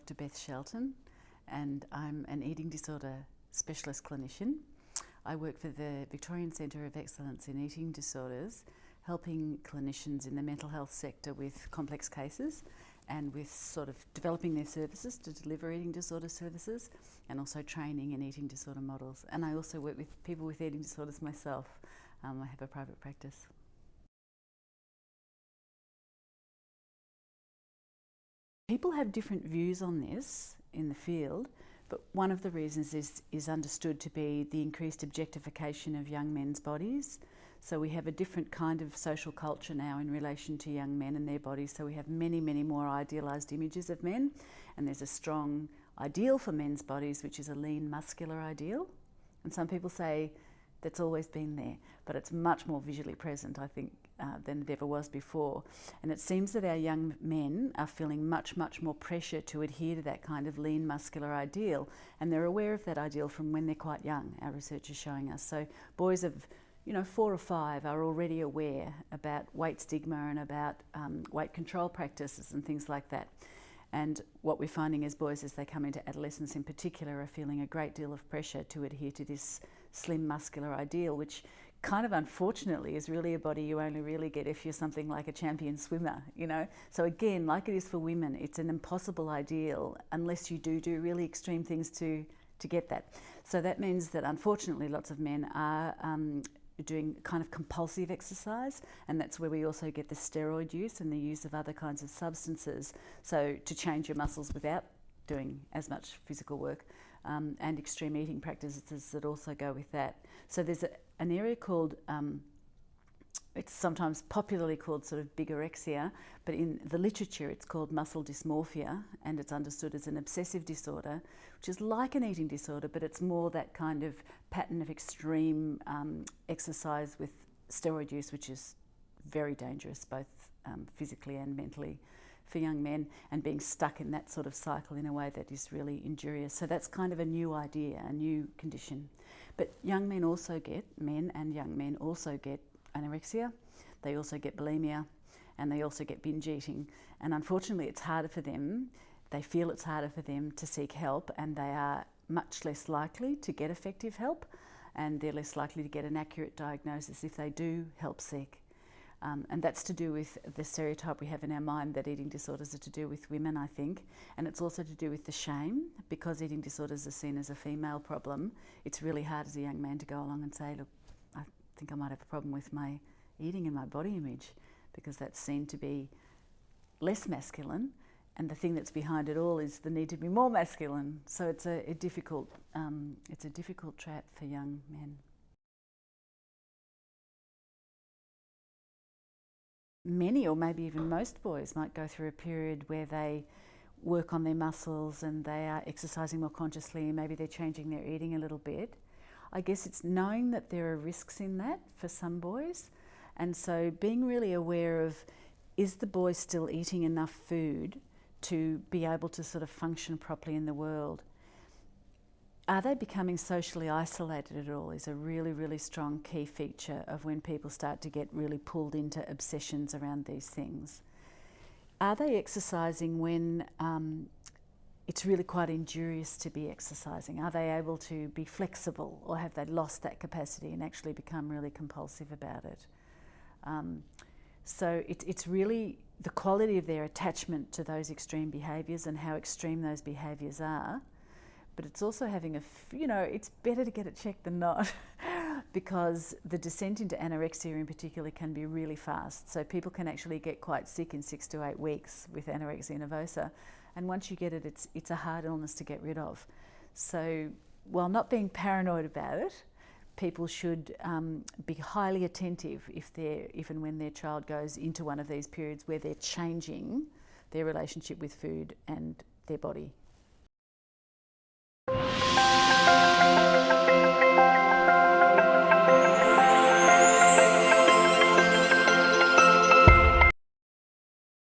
Dr. Beth Shelton, and I'm an eating disorder specialist clinician. I work for the Victorian Centre of Excellence in Eating Disorders, helping clinicians in the mental health sector with complex cases and with sort of developing their services to deliver eating disorder services, and also training in eating disorder models. And I also work with people with eating disorders myself. I have a private practice. People have different views on this in the field, but one of the reasons is understood to be the increased objectification of young men's bodies. So we have a different kind of social culture now in relation to young men and their bodies. So we have many, many more idealised images of men, and there's a strong ideal for men's bodies, which is a lean, muscular ideal. And some people say that's always been there, but it's much more visually present, I think, than it ever was before. And it seems that our young men are feeling much, much more pressure to adhere to that kind of lean, muscular ideal, and they're aware of that ideal from when they're quite young, our research is showing us. So boys of 4 or 5 are already aware about weight stigma and about weight control practices and things like that. And what we're finding is boys, as they come into adolescence in particular, are feeling a great deal of pressure to adhere to this slim, muscular ideal, which kind of unfortunately is really a body you only really get if you're something like a champion swimmer, So again, like it is for women, it's an impossible ideal unless you do really extreme things to get that. So that means that unfortunately lots of men are doing kind of compulsive exercise, and that's where we also get the steroid use and the use of other kinds of substances, so to change your muscles without doing as much physical work, and extreme eating practices that also go with that. So there's an area called, it's sometimes popularly called sort of bigorexia, but in the literature it's called muscle dysmorphia, and it's understood as an obsessive disorder, which is like an eating disorder, but it's more that kind of pattern of extreme exercise with steroid use, which is very dangerous, both physically and mentally for young men, and being stuck in that sort of cycle in a way that is really injurious. So that's kind of a new idea, a new condition. But men and young men also get anorexia, they also get bulimia, and they also get binge eating. And unfortunately it's harder for them, they feel it's harder for them to seek help, and they are much less likely to get effective help, and they're less likely to get an accurate diagnosis if they do help seek. And that's to do with the stereotype we have in our mind that eating disorders are to do with women, I think. And it's also to do with the shame, because eating disorders are seen as a female problem. It's really hard as a young man to go along and say, look, I think I might have a problem with my eating and my body image, because that's seen to be less masculine. And the thing that's behind it all is the need to be more masculine. So it's a difficult trap for young men. Many, or maybe even most boys, might go through a period where they work on their muscles and they are exercising more consciously, and maybe they're changing their eating a little bit. I guess it's knowing that there are risks in that for some boys, and so being really aware of, is the boy still eating enough food to be able to sort of function properly in the world? Are they becoming socially isolated at all is a really, really strong key feature of when people start to get really pulled into obsessions around these things. Are they exercising when it's really quite injurious to be exercising? Are they able to be flexible, or have they lost that capacity and actually become really compulsive about it? So it's really the quality of their attachment to those extreme behaviours and how extreme those behaviours are. But it's also having it's better to get it checked than not, because the descent into anorexia in particular can be really fast. So people can actually get quite sick in 6 to 8 weeks with anorexia nervosa. And once you get it, it's a hard illness to get rid of. So while not being paranoid about it, people should be highly attentive even when their child goes into one of these periods where they're changing their relationship with food and their body.